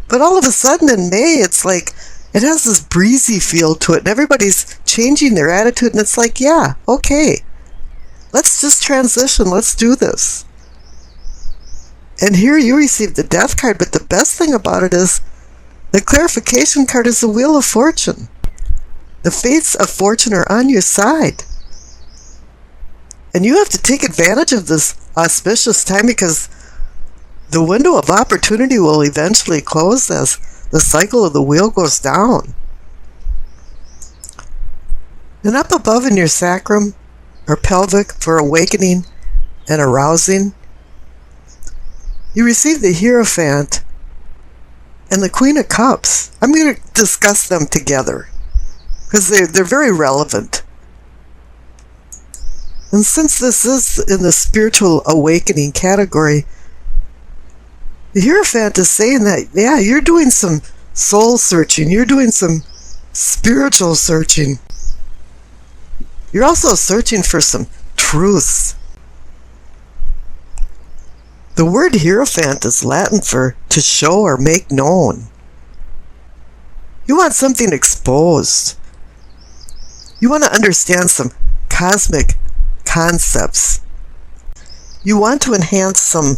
But all of a sudden in May, it's like it has this breezy feel to it, and everybody's changing their attitude, and it's like, yeah, okay, let's just transition, let's do this. And here you receive the Death card, but the best thing about it is the clarification card is the Wheel of Fortune. The fates of fortune are on your side. And you have to take advantage of this auspicious time, because the window of opportunity will eventually close as the cycle of the wheel goes down. And up above in your sacrum, or pelvic, for awakening and arousing, you receive the Hierophant and the Queen of Cups. I'm going to discuss them together because they're very relevant. And since this is in the spiritual awakening category, the Hierophant is saying that, yeah, you're doing some soul searching. You're doing some spiritual searching. You're also searching for some truths. The word Hierophant is Latin for to show or make known. You want something exposed. You want to understand some cosmic concepts. You want to enhance some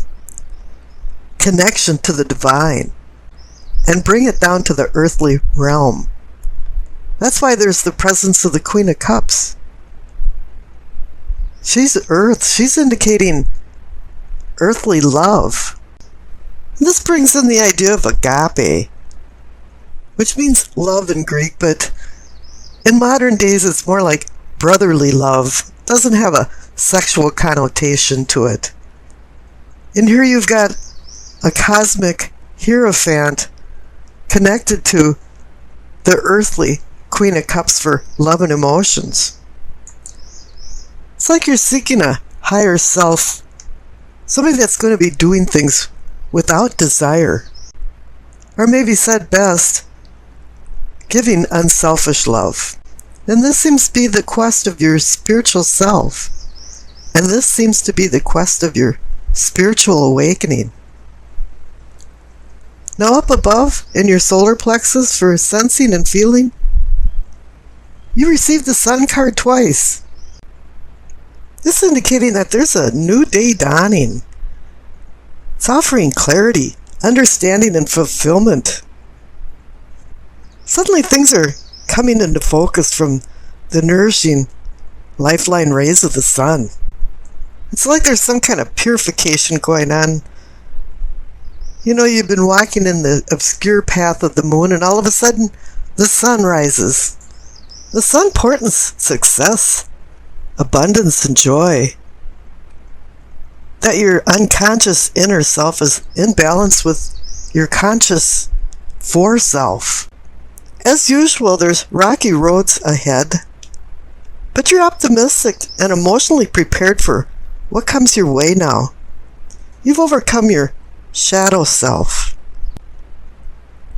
connection to the divine and bring it down to the earthly realm. That's why there's the presence of the Queen of Cups. She's earth. She's indicating earthly love. And this brings in the idea of agape, which means love in Greek, but in modern days it's more like brotherly love. It doesn't have a sexual connotation to it. And here you've got a cosmic Hierophant connected to the earthly Queen of Cups for love and emotions. It's like you're seeking a higher self, somebody that's going to be doing things without desire. Or maybe said best, giving unselfish love. And this seems to be the quest of your spiritual self. And this seems to be the quest of your spiritual awakening. Now up above, in your solar plexus for sensing and feeling, you receive the Sun card twice. This indicating that there's a new day dawning. It's offering clarity, understanding, and fulfillment. Suddenly things are coming into focus from the nourishing lifeline rays of the sun. It's like there's some kind of purification going on. You know, you've been walking in the obscure path of the moon, and all of a sudden the sun rises. The sun portends success, abundance, and joy. That your unconscious inner self is in balance with your conscious fore self. As usual, there's rocky roads ahead, but you're optimistic and emotionally prepared for what comes your way now. You've overcome your shadow self.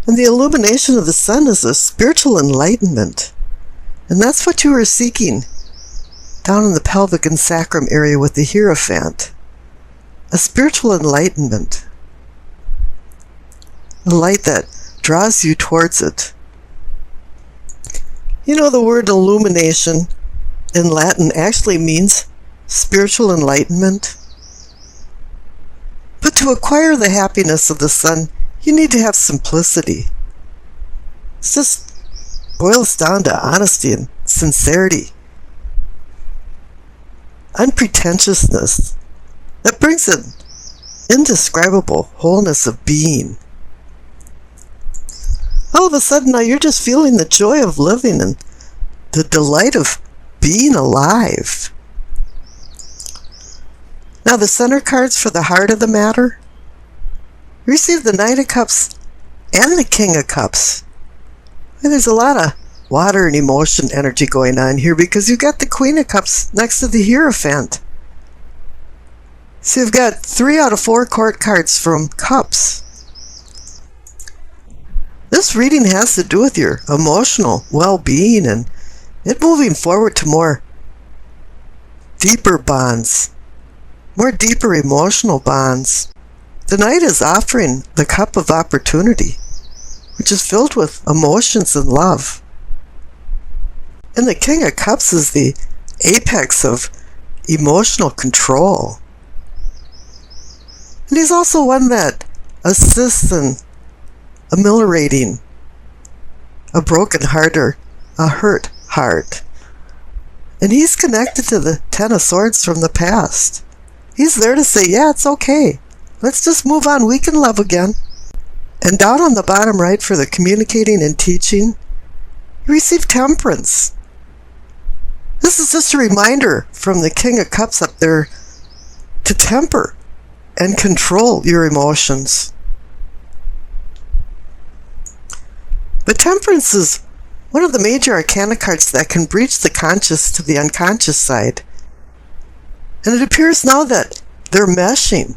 And the illumination of the sun is a spiritual enlightenment. And that's what you are seeking down in the pelvic and sacrum area with the Hierophant. A spiritual enlightenment. A light that draws you towards it. You know, the word illumination in Latin actually means spiritual enlightenment. But to acquire the happiness of the sun, you need to have simplicity. It just boils down to honesty and sincerity. Unpretentiousness that brings an indescribable wholeness of being. All of a sudden now you're just feeling the joy of living and the delight of being alive. Now the center cards for the heart of the matter. You receive the Knight of Cups and the King of Cups. And there's a lot of water and emotion energy going on here because you've got the Queen of Cups next to the Hierophant. So you've got 3 out of 4 court cards from Cups. This reading has to do with your emotional well-being and it moving forward to more deeper bonds, more deeper emotional bonds. The Knight is offering the cup of opportunity. which is filled with emotions and love. And the King of Cups is the apex of emotional control. And he's also one that assists in ameliorating a broken heart or a hurt heart. And he's connected to the Ten of Swords from the past. He's there to say, yeah, it's okay. Let's just move on. We can love again. And down on the bottom right for the communicating and teaching, you receive Temperance. This is just a reminder from the King of Cups up there to temper and control your emotions. But Temperance is one of the major arcana cards that can breach the conscious to the unconscious side. And it appears now that they're meshing.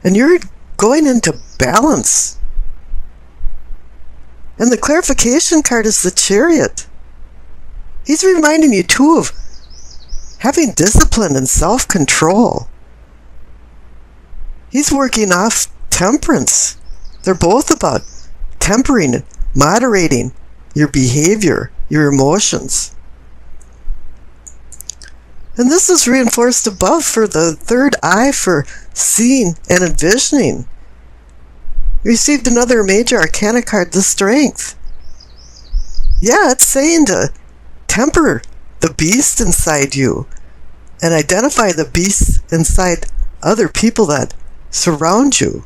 And you're going into balance. And the clarification card is the Chariot. He's reminding you too of having discipline and self-control. He's working off temperance. They're both about tempering and moderating your behavior, your emotions. And this is reinforced above for the third eye for seeing and envisioning. You received another major arcana card, the Strength. Yeah, it's saying to temper the beast inside you and identify the beast inside other people that surround you.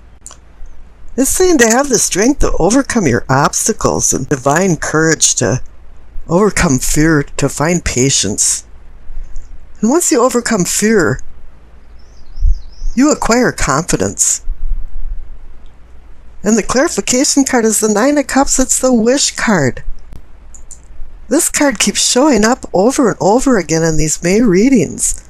It's saying to have the strength to overcome your obstacles and divine courage to overcome fear, to find patience. And once you overcome fear, you acquire confidence. And the clarification card is the Nine of Cups. It's the Wish card. This card keeps showing up over and over again in these May readings.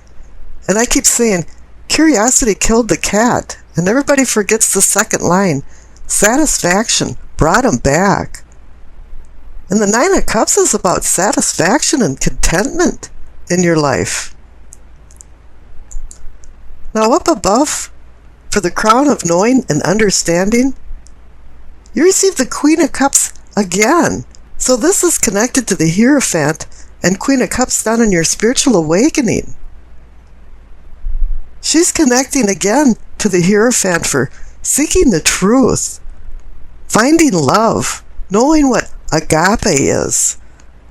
And I keep saying, curiosity killed the cat. And everybody forgets the second line. Satisfaction brought him back. And the Nine of Cups is about satisfaction and contentment in your life. Now up above, for the crown of knowing and understanding, you receive the Queen of Cups again. So this is connected to the Hierophant and Queen of Cups down in your spiritual awakening. She's connecting again to the Hierophant for seeking the truth, finding love, knowing what agape is,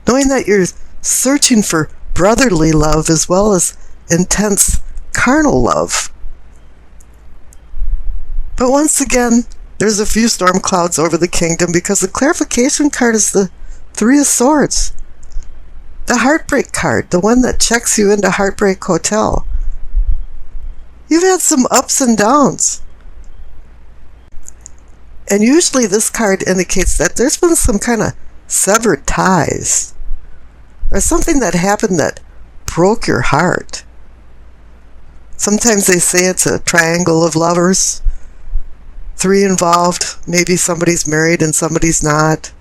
knowing that you're searching for brotherly love as well as intense carnal love. But once again, there's a few storm clouds over the kingdom because the clarification card is the Three of Swords. The Heartbreak card, the one that checks you into Heartbreak Hotel. You've had some ups and downs. And usually this card indicates that there's been some kind of severed ties. Or something that happened that broke your heart. Sometimes they say it's a triangle of lovers. 3 involved, maybe somebody's married and somebody's not.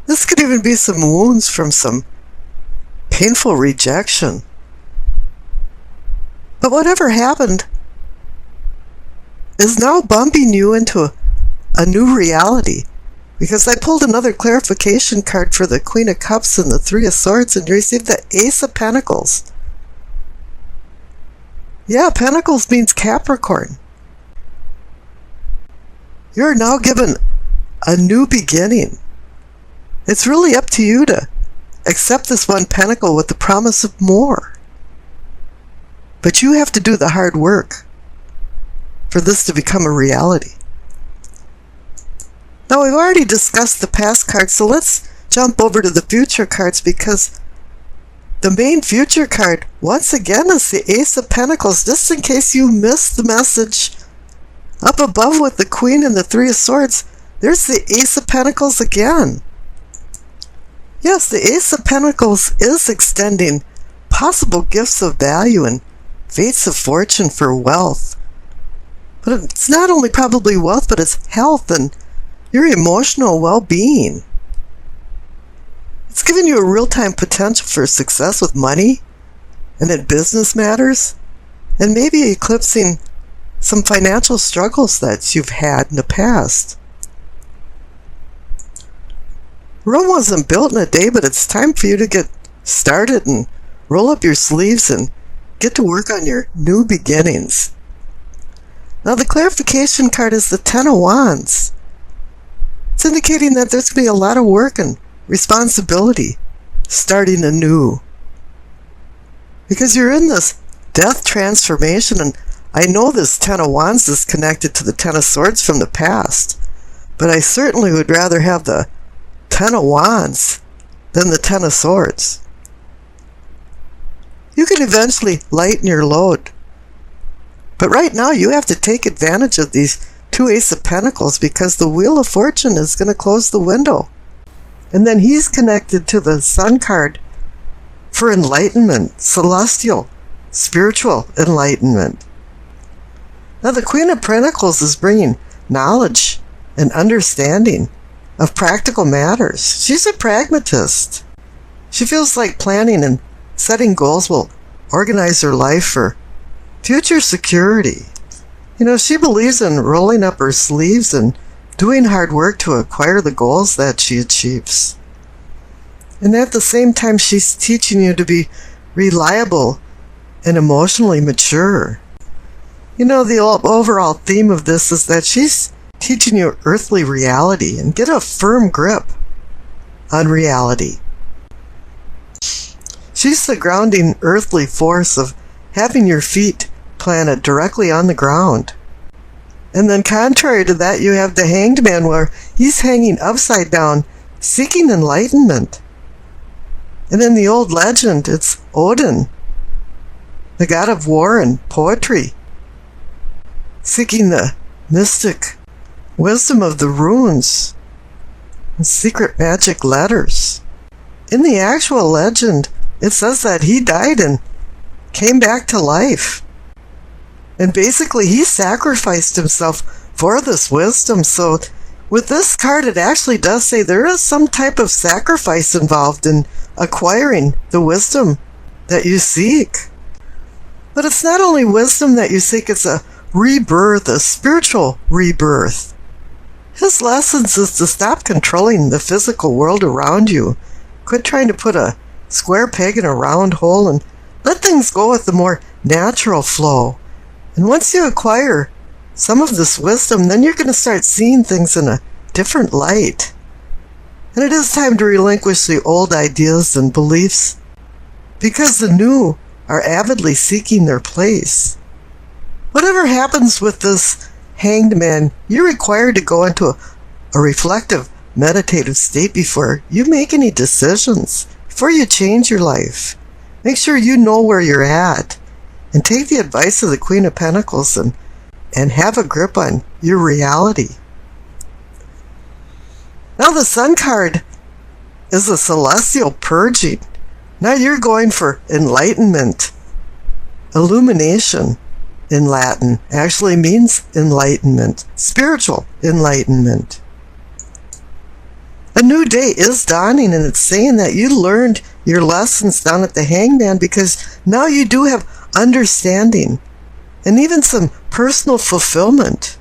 This could even be some wounds from some painful rejection. But whatever happened is now bumping you into a new reality. Because I pulled another clarification card for the Queen of Cups and the Three of Swords and you received the Ace of Pentacles. Yeah, Pentacles means Capricorn. You're now given a new beginning. It's really up to you to accept this one pentacle with the promise of more. But you have to do the hard work for this to become a reality. Now we've already discussed the past cards, so let's jump over to the future cards because the main future card, once again, is the Ace of Pentacles, just in case you missed the message. Up above with the Queen and the Three of Swords, there's the Ace of Pentacles again. Yes, the Ace of Pentacles is extending possible gifts of value and fates of fortune for wealth. But it's not only probably wealth, but it's health and your emotional well-being. It's giving you a real-time potential for success with money and in business matters, and maybe eclipsing some financial struggles that you've had in the past. Rome wasn't built in a day, but it's time for you to get started and roll up your sleeves and get to work on your new beginnings. Now the clarification card is the Ten of Wands. It's indicating that there's going to be a lot of work and responsibility starting anew. Because you're in this death transformation, and I know this Ten of Wands is connected to the Ten of Swords from the past, but I certainly would rather have the Ten of Wands than the Ten of Swords. You can eventually lighten your load, but right now you have to take advantage of these two Ace of Pentacles, because the Wheel of Fortune is going to close the window. And then he's connected to the Sun card for enlightenment, celestial, spiritual enlightenment. Now the Queen of Pentacles is bringing knowledge and understanding of practical matters. She's a pragmatist. She feels like planning and setting goals will organize her life for future security. You know, she believes in rolling up her sleeves and doing hard work to acquire the goals that she achieves. And at the same time, she's teaching you to be reliable and emotionally mature. You know, the overall theme of this is that she's teaching you earthly reality and get a firm grip on reality. She's the grounding earthly force of having your feet planted directly on the ground. And then contrary to that, you have the Hanged Man, where he's hanging upside down, seeking enlightenment. And in the old legend, it's Odin, the god of war and poetry, seeking the mystic wisdom of the runes and secret magic letters. In the actual legend, it says that he died and came back to life. And basically, he sacrificed himself for this wisdom. So with this card, it actually does say there is some type of sacrifice involved in acquiring the wisdom that you seek. But it's not only wisdom that you seek, it's a rebirth, a spiritual rebirth. His lessons is to stop controlling the physical world around you. Quit trying to put a square peg in a round hole and let things go with the more natural flow. And once you acquire some of this wisdom, then you're going to start seeing things in a different light. And it is time to relinquish the old ideas and beliefs, because the new are avidly seeking their place. Whatever happens with this Hanged Man, you're required to go into a reflective, meditative state before you make any decisions, before you change your life. Make sure you know where you're at, and take the advice of the Queen of Pentacles and have a grip on your reality. Now the Sun card is a celestial purging. Now you're going for enlightenment. Illumination in Latin actually means enlightenment, spiritual enlightenment. A new day is dawning, and it's saying that you learned your lessons down at the Hangman, because now you do have understanding and even some personal fulfillment.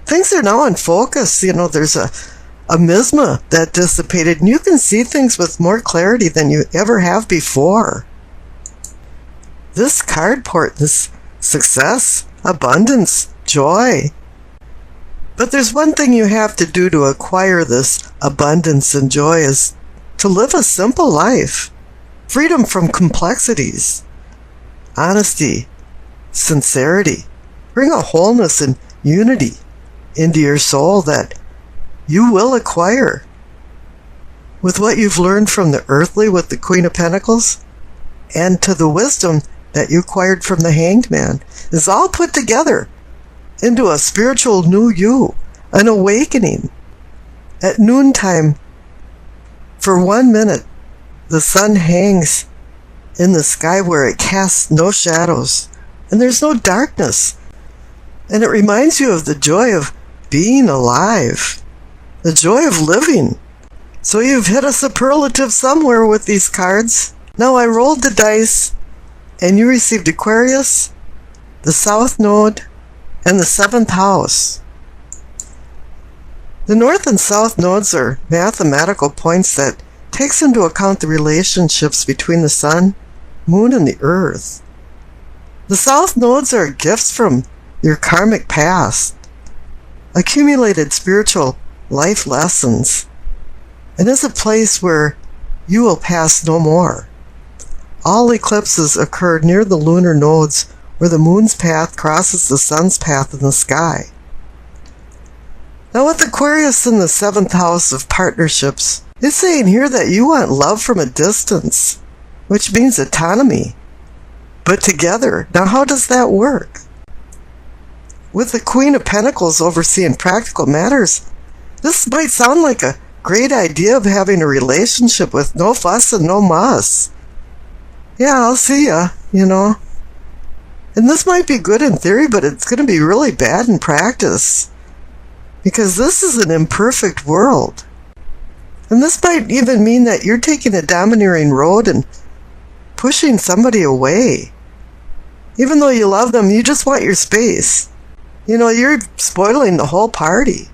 Things are now in focus. You know, there's a miasma that dissipated, and you can see things with more clarity than you ever have before. This card portends success, abundance, joy. But there's one thing you have to do to acquire this abundance and joy, is to live a simple life. Freedom from complexities. Honesty, sincerity. Bring a wholeness and unity into your soul that you will acquire. With what you've learned from the earthly with the Queen of Pentacles, and to the wisdom that you acquired from the Hanged Man, is all put together into a spiritual new you, an awakening. At noontime, for 1 minute, the sun hangs in the sky where it casts no shadows, and there's no darkness. And it reminds you of the joy of being alive, the joy of living. So you've hit a superlative somewhere with these cards. Now I rolled the dice, and you received Aquarius, the South Node, and the 7th house. The north and south nodes are mathematical points that takes into account the relationships between the sun, moon, and the earth. The south nodes are gifts from your karmic past, accumulated spiritual life lessons, and is a place where you will pass no more. All eclipses occur near the lunar nodes where the moon's path crosses the sun's path in the sky. Now with Aquarius in the 7th house of partnerships, it's saying here that you want love from a distance, which means autonomy, but together. Now how does that work? With the Queen of Pentacles overseeing practical matters, this might sound like a great idea of having a relationship with no fuss and no muss. Yeah, I'll see ya, you know. And this might be good in theory, but it's going to be really bad in practice. Because this is an imperfect world. And this might even mean that you're taking a domineering road and pushing somebody away. Even though you love them, you just want your space. You know, you're spoiling the whole party.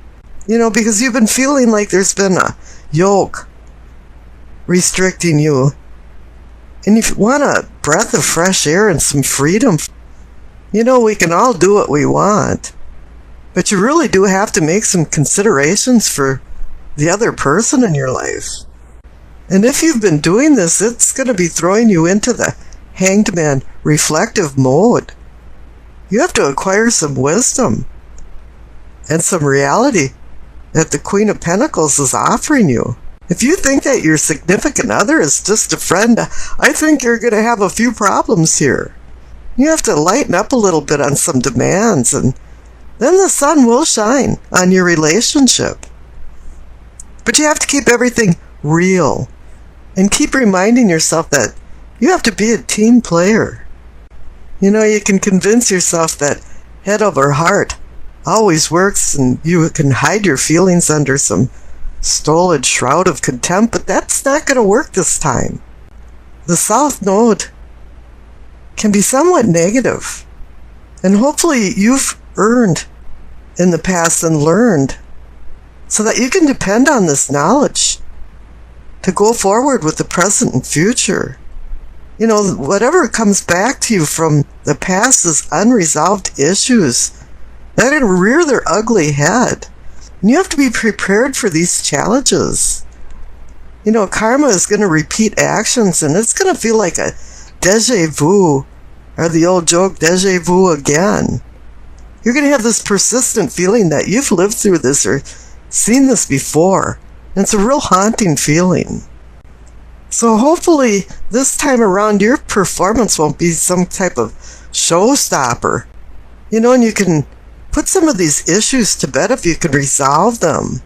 You know, because you've been feeling like there's been a yoke restricting you. And if you want a breath of fresh air and some freedom, you know, we can all do what we want. But you really do have to make some considerations for the other person in your life. And if you've been doing this, it's going to be throwing you into the hanged man reflective mode. You have to acquire some wisdom and some reality that the Queen of Pentacles is offering you. If you think that your significant other is just a friend, I think you're going to have a few problems here. You have to lighten up a little bit on some demands, and then the sun will shine on your relationship. But you have to keep everything real and keep reminding yourself that you have to be a team player. You know, you can convince yourself that head over heart always works, and you can hide your feelings under some stolid shroud of contempt, but that's not going to work this time. The South Node can be somewhat negative, and hopefully you've earned in the past and learned so that you can depend on this knowledge to go forward with the present and future. You know, whatever comes back to you from the past is unresolved issues that are going to rear their ugly head. And you have to be prepared for these challenges. You know, karma is going to repeat actions, and it's going to feel like a déjà vu, or the old joke, déjà vu again. You're going to have this persistent feeling that you've lived through this or seen this before. And it's a real haunting feeling. So hopefully this time around your performance won't be some type of showstopper. You know, and you can put some of these issues to bed if you can resolve them.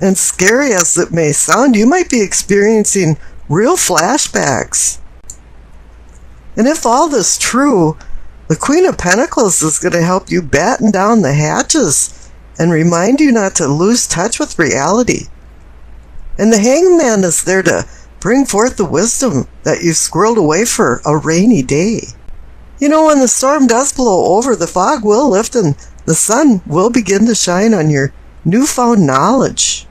And scary as it may sound, you might be experiencing real flashbacks. And if all this is true, the Queen of Pentacles is going to help you batten down the hatches and remind you not to lose touch with reality. And the Hangman is there to bring forth the wisdom that you've squirreled away for a rainy day. You know, when the storm does blow over, the fog will lift and the sun will begin to shine on your newfound knowledge.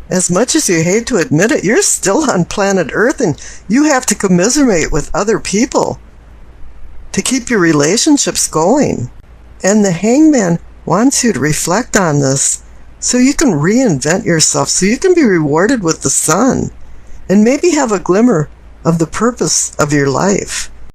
As much as you hate to admit it, you're still on planet Earth, and you have to commiserate with other people to keep your relationships going. And the Hangman wants you to reflect on this so you can reinvent yourself, so you can be rewarded with the sun and maybe have a glimmer of the purpose of your life.